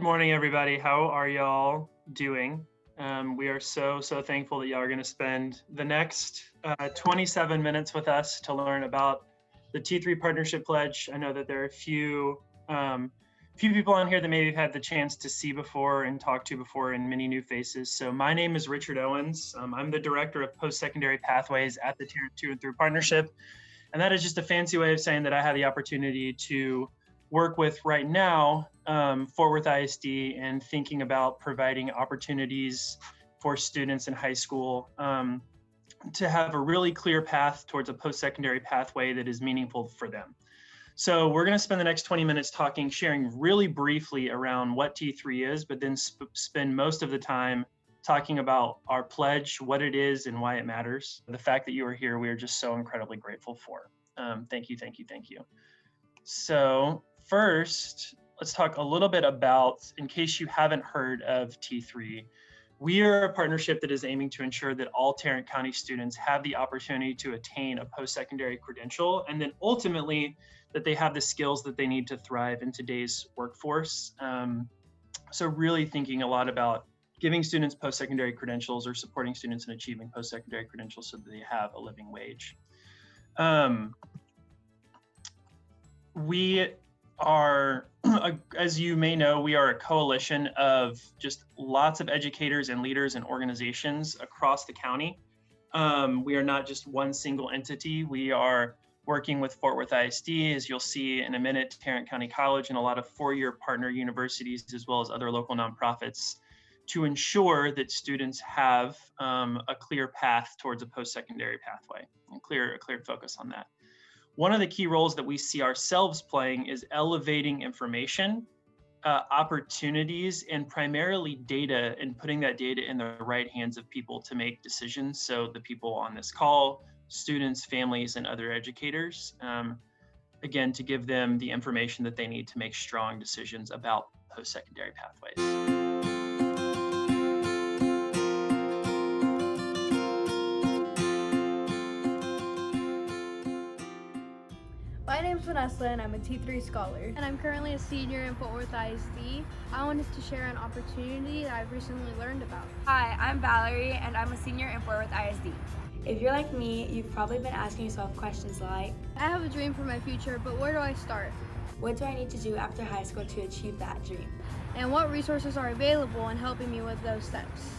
morning, everybody. How are y'all doing? We are so thankful that y'all are going to spend the next 27 minutes with us to learn about the T3 Partnership Pledge. I know that there are a few people on here that maybe have had the chance to see before and talk to before, and many new faces. So my name is Richard Owens. I'm the Director of Post-Secondary Pathways at the Tarrant 2 and Through Partnership. And that is just a fancy way of saying that I have the opportunity to work with right now Fort Worth ISD and thinking about providing opportunities for students in high school to have a really clear path towards a post-secondary pathway that is meaningful for them. So we're going to spend the next 20 minutes sharing really briefly around what T3 is, but then spend most of the time talking about our pledge, what it is, and why it matters. The fact that you are here, we are just so incredibly grateful for. Thank you. So first, let's talk a little bit about, in case you haven't heard of T3, we are a partnership that is aiming to ensure that all Tarrant County students have the opportunity to attain a post-secondary credential, and then ultimately that they have the skills that they need to thrive in today's workforce. So really thinking a lot about giving students post-secondary credentials or supporting students in achieving post-secondary credentials so that they have a living wage. We are, as you may know, we are a coalition of just lots of educators and leaders and organizations across the county. We are not just one single entity. We are working with Fort Worth ISD, as you'll see in a minute, Tarrant County College, and a lot of four-year partner universities, as well as other local nonprofits, to ensure that students have a clear path towards a post-secondary pathway and a clear focus on that. One of the key roles that we see ourselves playing is elevating information, opportunities, and primarily data, and putting that data in the right hands of people to make decisions. So the people on this call, students, families, and other educators, again, to give them the information that they need to make strong decisions about post-secondary pathways. My name's Vanessa and I'm a T3 scholar. And I'm currently a senior in Fort Worth ISD. I wanted to share an opportunity that I've recently learned about. Hi, I'm Valerie and I'm a senior in Fort Worth ISD. If you're like me, you've probably been asking yourself questions like, I have a dream for my future, but where do I start? what do I need to do after high school to achieve that dream? And what resources are available in helping me with those steps?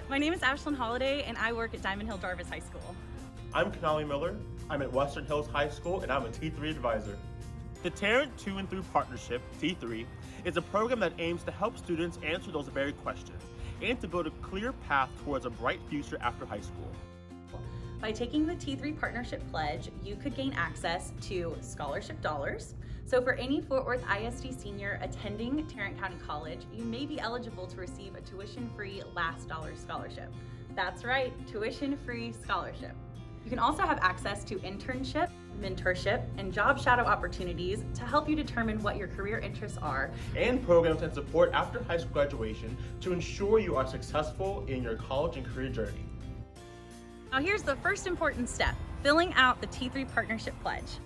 My name is Ashlyn Holiday and I work at Diamond Hill Jarvis High School. I'm Kanali Miller. I'm at Western Hills High School and I'm a T3 advisor. The Tarrant 2 and Through Partnership, T3, is a program that aims to help students answer those very questions and to build a clear path towards a bright future after high school. By taking the T3 Partnership Pledge, you could gain access to scholarship dollars. So for any Fort Worth ISD senior attending Tarrant County College, you may be eligible to receive a tuition-free last dollar scholarship. That's right, tuition-free scholarship. You can also have access to internship, mentorship, and job shadow opportunities to help you determine what your career interests are. And programs and support after high school graduation to ensure you are successful in your college and career journey. Now here's the first important step, filling out the T3 Partnership Pledge.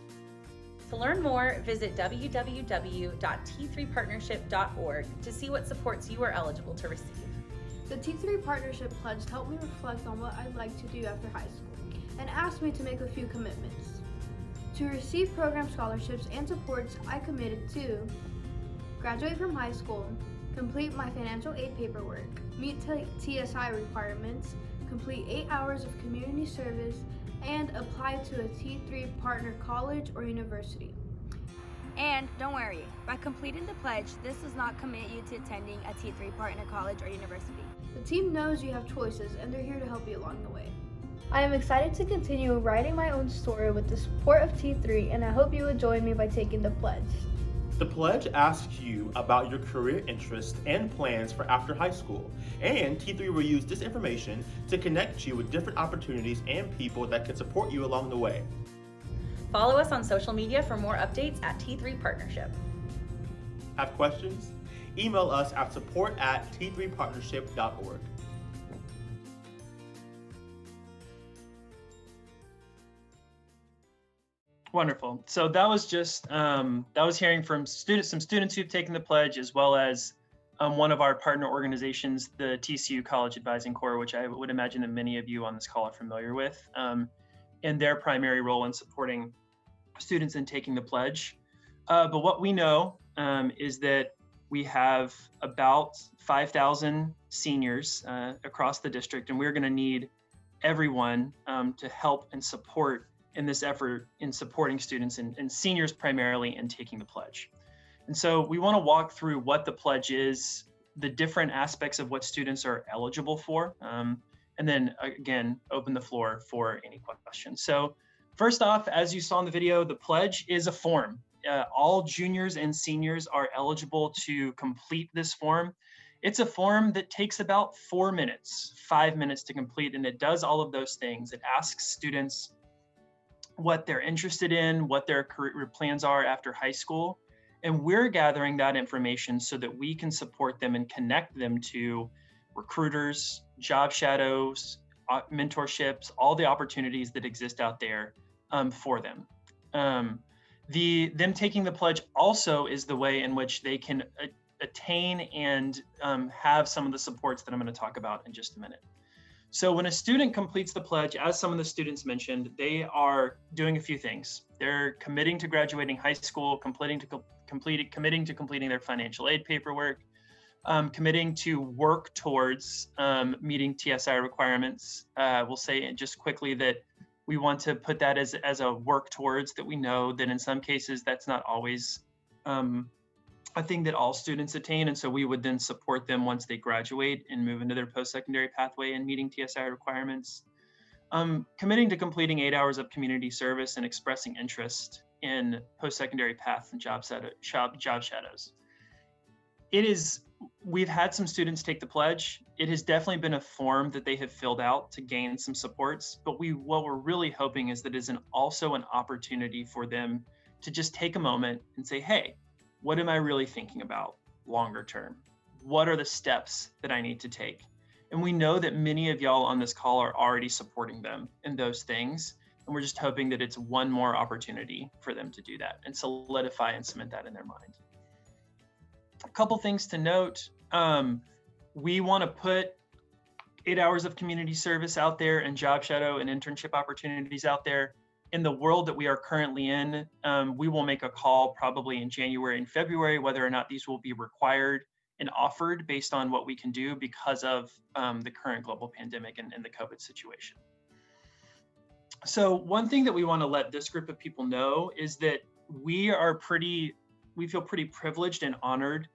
To learn more, visit www.t3partnership.org to see what supports you are eligible to receive. The T3 Partnership Pledge helped me reflect on what I'd like to do after high school and asked me to make a few commitments. To receive program scholarships and supports, I committed to graduate from high school, complete my financial aid paperwork, meet TSI requirements, complete 8 hours of community service, and apply to a T3 partner college or university. And don't worry, by completing the pledge, this does not commit you to attending a T3 partner college or university. The team knows you have choices and they're here to help you along the way. I am excited to continue writing my own story with the support of T3, and I hope you will join me by taking the pledge. The pledge asks you about your career interests and plans for after high school, and T3 will use this information to connect you with different opportunities and people that can support you along the way. Follow us on social media for more updates at T3 Partnership. Have questions? Email us at support@t3partnership.org. Wonderful. So that was just that was hearing from some students who've taken the pledge, as well as one of our partner organizations, the TCU College Advising Corps, which I would imagine that many of you on this call are familiar with, and their primary role in supporting students in taking the pledge. But what we know is that we have about 5,000 seniors across the district, and we're going to need everyone to help and support in this effort in supporting students and seniors primarily in taking the pledge. And so we want to walk through what the pledge is, the different aspects of what students are eligible for, and then again, open the floor for any questions. So first off, as you saw in the video, the pledge is a form. All juniors and seniors are eligible to complete this form. It's a form that takes about 4 minutes, 5 minutes to complete, and it does all of those things. It asks students what they're interested in, what their career plans are after high school, and we're gathering that information so that we can support them and connect them to recruiters, job shadows, mentorships, all the opportunities that exist out there for them. Them taking the pledge also is the way in which they can attain and have some of the supports that I'm going to talk about in just a minute. So when a student completes the pledge, as some of the students mentioned, they are doing a few things. They're committing to graduating high school, committing to completing their financial aid paperwork, committing to work towards meeting TSI requirements. We'll say just quickly that we want to put that as a work towards, that we know that in some cases that's not always a thing that all students attain. And so we would then support them once they graduate and move into their post-secondary pathway and meeting TSI requirements. Committing to completing 8 hours of community service and expressing interest in post-secondary paths and job shadows. We've had some students take the pledge. It has definitely been a form that they have filled out to gain some supports, but what we're really hoping is that it is also an opportunity for them to just take a moment and say, hey, what am I really thinking about longer term? What are the steps that I need to take? And we know that many of y'all on this call are already supporting them in those things. And we're just hoping that it's one more opportunity for them to do that and solidify and cement that in their mind. A couple things to note. We want to put 8 hours of community service out there and job shadow and internship opportunities out there. In the world that we are currently in, we will make a call probably in January and February whether or not these will be required and offered based on what we can do because of the current global pandemic and the COVID situation. So one thing that we want to let this group of people know is that we feel pretty privileged and honored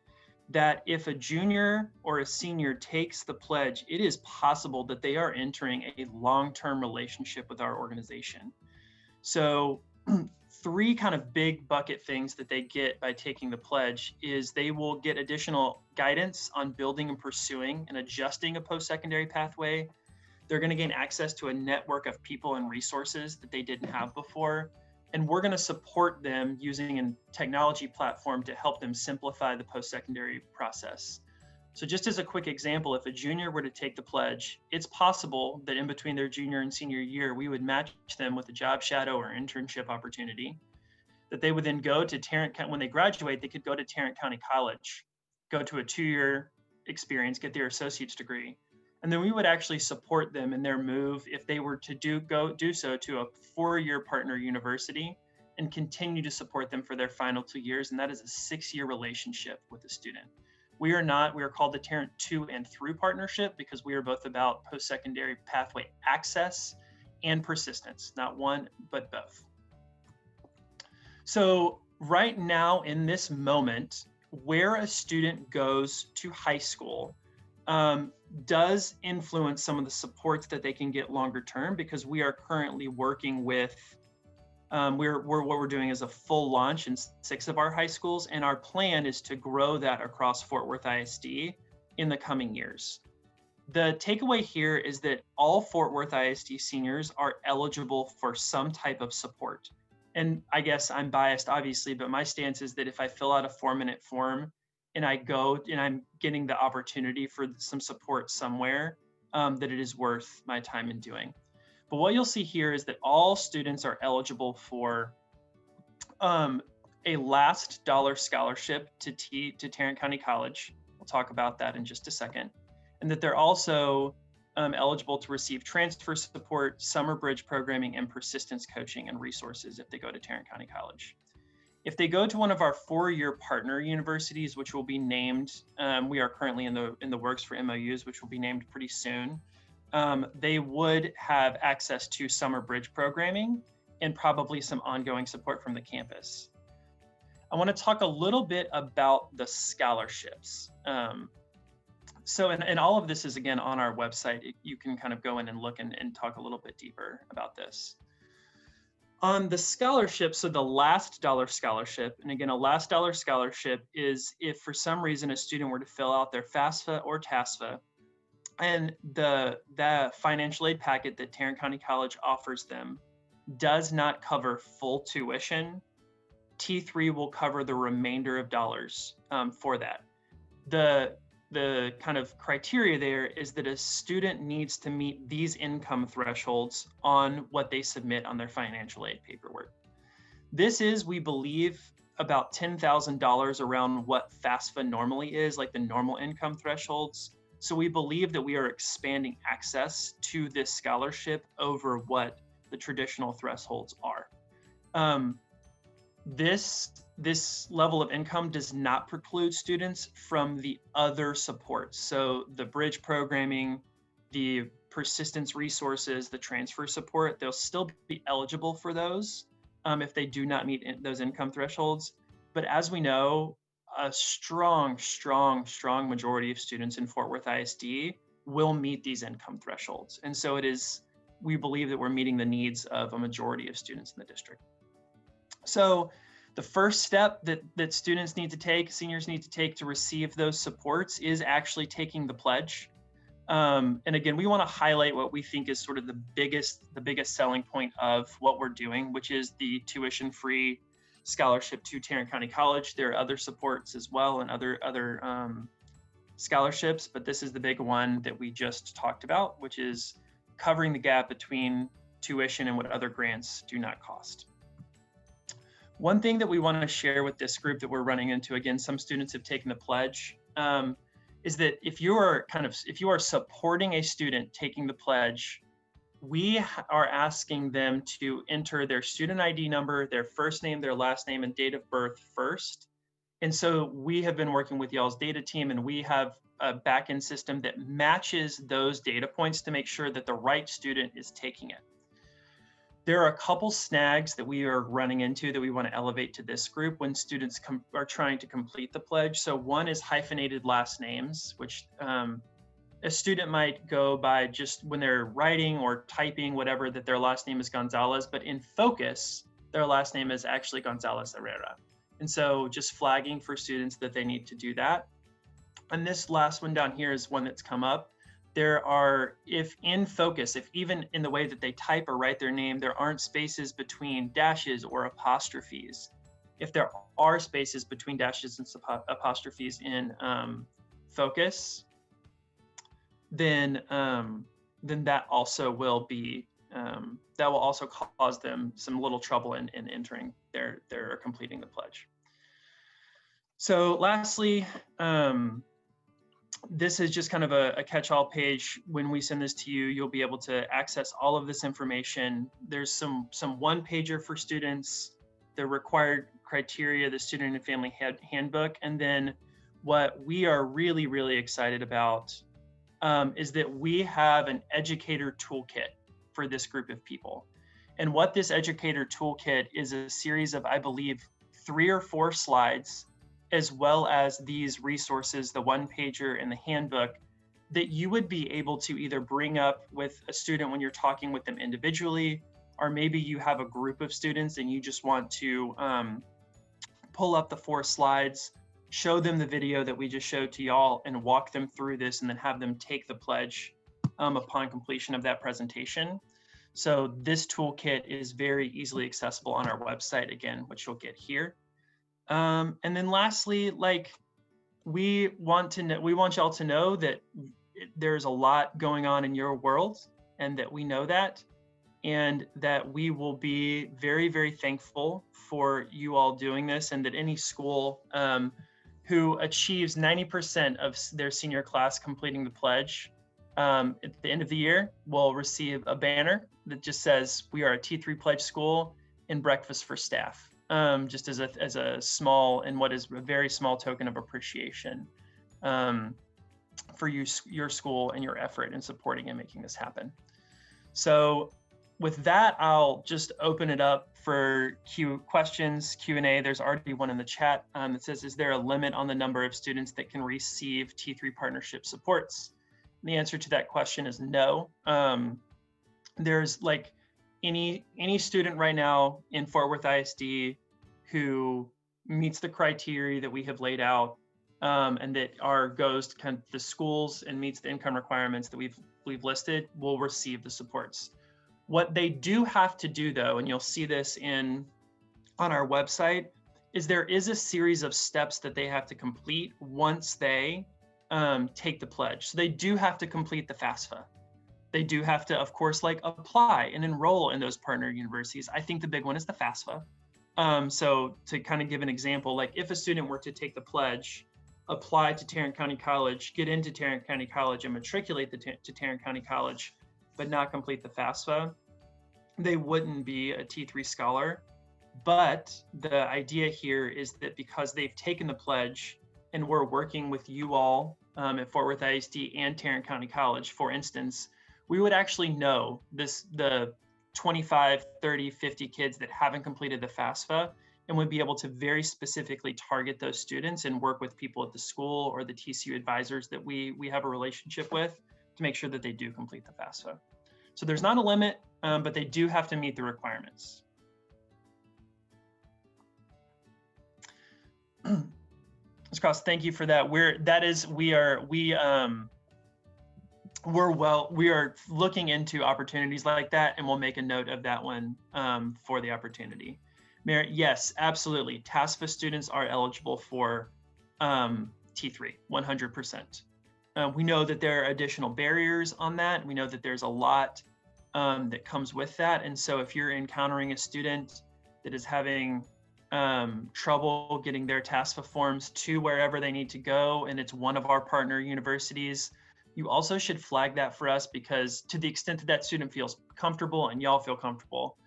that if a junior or a senior takes the pledge, it is possible that they are entering a long-term relationship with our organization. So 3 kind of big bucket things that they get by taking the pledge is they will get additional guidance on building and pursuing and adjusting a post-secondary pathway. They're going to gain access to a network of people and resources that they didn't have before. And we're going to support them using a technology platform to help them simplify the post-secondary process. So just as a quick example, if a junior were to take the pledge, it's possible that in between their junior and senior year, we would match them with a job shadow or internship opportunity that they would then go to Tarrant County. When they graduate, they could go to Tarrant County College, go to a 2-year experience, get their associate's degree. And then we would actually support them in their move if they were to do so to a 4-year partner university and continue to support them for their final 2 years. And that is a 6-year relationship with the student. We are called the Tarrant To and Through Partnership because we are both about post-secondary pathway access and persistence, not one, but both. So right now in this moment, where a student goes to high school does influence some of the supports that they can get longer term, because we are currently working with what we're doing is a full launch in 6 of our high schools, and our plan is to grow that across Fort Worth ISD in the coming years. The takeaway here is that all Fort Worth ISD seniors are eligible for some type of support. And I guess I'm biased, obviously, but my stance is that if I fill out a 4-minute form and I go and I'm getting the opportunity for some support somewhere, that it is worth my time in doing. But what you'll see here is that all students are eligible for a last dollar scholarship to Tarrant County College. We'll talk about that in just a second. And that they're also eligible to receive transfer support, summer bridge programming, and persistence coaching and resources if they go to Tarrant County College. If they go to one of our 4-year partner universities, which will be named, we are currently in the works for MOUs, which will be named pretty soon, they would have access to summer bridge programming and probably some ongoing support from the campus. I want to talk a little bit about the scholarships. So, and all of this is, again, on our website. You can kind of go in and look and talk a little bit deeper about this. On the scholarship, so the last dollar scholarship, and again, a last dollar scholarship is if for some reason a student were to fill out their FAFSA or TASFA, and the financial aid packet that Tarrant County College offers them does not cover full tuition, T3 will cover the remainder of dollars for that. The kind of criteria there is that a student needs to meet these income thresholds on what they submit on their financial aid paperwork. This is, we believe, about $10,000 around what FAFSA normally is, like the normal income thresholds. So we believe that we are expanding access to this scholarship over what the traditional thresholds are. This level of income does not preclude students from the other supports. So the bridge programming, the persistence resources, the transfer support, they'll still be eligible for those if they do not meet those income thresholds. But as we know, a strong majority of students in Fort Worth ISD will meet these income thresholds. And so we believe that we're meeting the needs of a majority of students in the district. So the first step that students need to take, seniors need to take to receive those supports is actually taking the pledge. And again, we want to highlight what we think is sort of the biggest selling point of what we're doing, which is the tuition-free scholarship to Tarrant County College. There are other supports as well and other scholarships, but this is the big one that we just talked about, which is covering the gap between tuition and what other grants do not cost. One thing that we want to share with this group that we're running into, again, some students have taken the pledge, is that if you are supporting a student taking the pledge, we are asking them to enter their student ID number, their first name, their last name, and date of birth first. And so we have been working with y'all's data team, and we have a back-end system that matches those data points to make sure that the right student is taking it. There are a couple snags that we are running into that we want to elevate to this group when students are trying to complete the pledge. So one is hyphenated last names, which a student might go by just when they're writing or typing, whatever, that their last name is Gonzalez, but in Focus, their last name is actually Gonzalez Herrera. And so just flagging for students that they need to do that. And this last one down here is one that's come up. There are, if in Focus, if even in the way that they type or write their name, there aren't spaces between dashes or apostrophes. If there are spaces between dashes and apostrophes in Focus, then that also will be, that will also cause them some little trouble in entering their completing the pledge. So lastly, this is just kind of a catch-all page. When we send this to you, you'll be able to access all of this information. There's some one-pager for students, the required criteria, the student and family handbook, and then what we are really, really excited about is that we have an educator toolkit for this group of people. And what this educator toolkit is a series of, I believe, 3 or 4 slides, as well as these resources, the one-pager and the handbook, that you would be able to either bring up with a student when you're talking with them individually, or maybe you have a group of students and you just want to pull up the 4 slides, show them the video that we just showed to y'all, and walk them through this, and then have them take the pledge upon completion of that presentation. So this toolkit is very easily accessible on our website, again, which you'll get here. And then lastly, like, we want y'all to know that there's a lot going on in your world, and that we know that, and that we will be very, very thankful for you all doing this, and that any school who achieves 90% of their senior class completing the pledge at the end of the year will receive a banner that just says, "We are a T3 pledge school," and breakfast for staff, just as a small and what is a very small token of appreciation for your school and your effort in supporting and making this happen. So with that, I'll just open it up for questions, Q&A. There's already one in the chat that says, is there a limit on the number of students that can receive T3 partnership supports? And the answer to that question is no. There's like any student right now in Fort Worth ISD who meets the criteria that we have laid out and that goes to kind of the schools and meets the income requirements that we've listed will receive the supports. What they do have to do though, and you'll see this on our website, is there is a series of steps that they have to complete once they take the pledge. So they do have to complete the FAFSA. They do have to, of course, like apply and enroll in those partner universities. I think the big one is the FAFSA. So to kind of give an example, like if a student were to take the pledge, apply to Tarrant County College, get into Tarrant County College and matriculate to Tarrant County College, but not complete the FAFSA, they wouldn't be a T3 scholar. But the idea here is that because they've taken the pledge and we're working with you all at Fort Worth ISD and Tarrant County College, for instance, we would actually know the 25, 30, 50 kids that haven't completed the FAFSA and would be able to very specifically target those students and work with people at the school or the TCU advisors that we have a relationship with to make sure that they do complete the FAFSA. So there's not a limit, but they do have to meet the requirements. Ms. Cross, thank you for that. We are looking into opportunities like that, and we'll make a note of that one for the opportunity. Merritt, yes, absolutely. TASFA students are eligible for T3, 100%. We know that there are additional barriers on that. We know that there's a lot that comes with that. And so if you're encountering a student that is having trouble getting their TASFA forms to wherever they need to go, and it's one of our partner universities, you also should flag that for us, because to the extent that that student feels comfortable and y'all feel comfortable,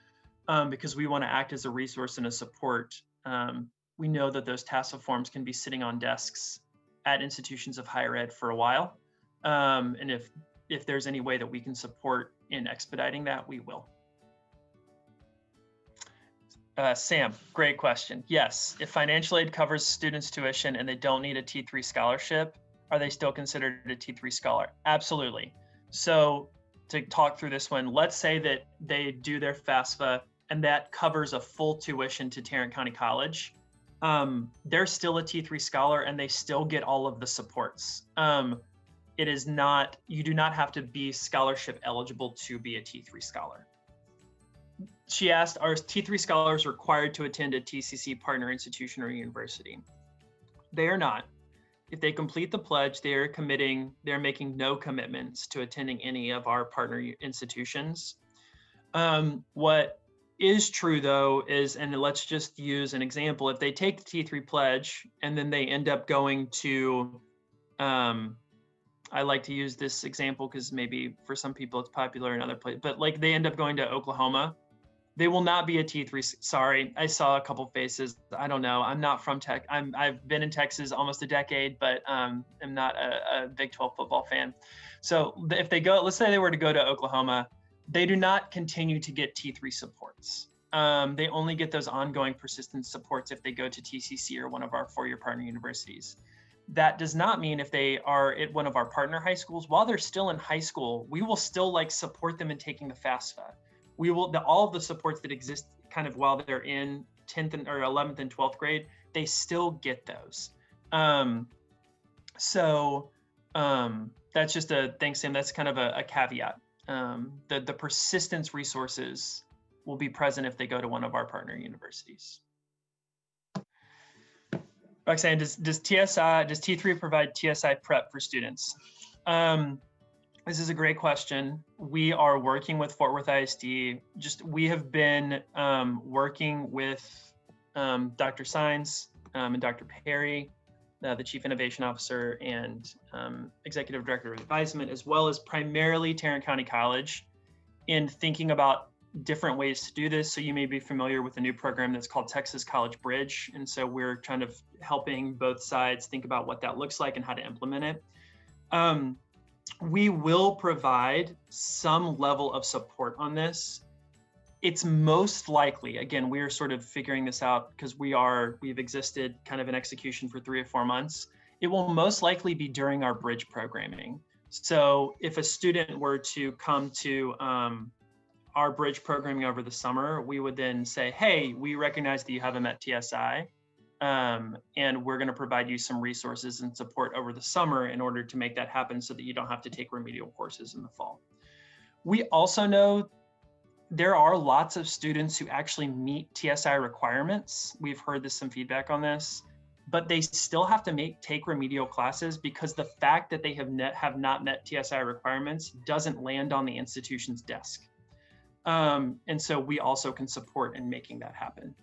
because we want to act as a resource and a support. We know that those TASFA forms can be sitting on desks at institutions of higher ed for a while. And if there's any way that we can support in expediting that, we will. Sam, great question. Yes, if financial aid covers students' tuition and they don't need a T3 scholarship, are they still considered a T3 scholar? Absolutely. So to talk through this one, let's say that they do their FAFSA and that covers a full tuition to Tarrant County College. They're still a T3 scholar and they still get all of the supports. It is not, you do not have to be scholarship eligible to be a T3 scholar. She asked, are T3 scholars required to attend a TCC partner institution or university? They are not. If they complete the pledge, they're making no commitments to attending any of our partner institutions. What is true though is, and let's just use an example, if they take the T3 pledge and then they end up going to, I like to use this example because maybe for some people it's popular in other places, but like they end up going to Oklahoma, they will not be a T3. Sorry, I saw a couple faces. I don't know. I'm not from Tech. I've been in Texas almost a decade, but I'm not a Big 12 football fan. So if they go, let's say they were to go to Oklahoma, they do not continue to get T3 supports. They only get those ongoing persistent supports if they go to TCC or one of our four-year partner universities. That does not mean if they are at one of our partner high schools, while they're still in high school, we will still like support them in taking the FAFSA. We will, all of the supports that exist kind of while they're in 10th or 11th and 12th grade, they still get those. That's just thanks, Sam, that's kind of a caveat. The persistence resources will be present if they go to one of our partner universities. Roxanne, does T3 provide TSI prep for students? This is a great question. We are working with Fort Worth ISD. We have been working with Dr. Sines and Dr. Perry the Chief Innovation Officer and Executive Director of Advisement, as well as primarily Tarrant County College, in thinking about different ways to do this. So you may be familiar with a new program that's called Texas College Bridge. And so we're kind of helping both sides think about what that looks like and how to implement it. We will provide some level of support on this. It's most likely, again, we're sort of figuring this out because we've existed kind of in execution for 3 or 4 months. It will most likely be during our bridge programming. So if a student were to come to our bridge programming over the summer, we would then say, hey, we recognize that you haven't met TSI, and we're going to provide you some resources and support over the summer in order to make that happen so that you don't have to take remedial courses in the fall. We also know there are lots of students who actually meet TSI requirements. We've heard some feedback on this, but they still have to take remedial classes because the fact that they have not met TSI requirements doesn't land on the institution's desk. And so we also can support in making that happen.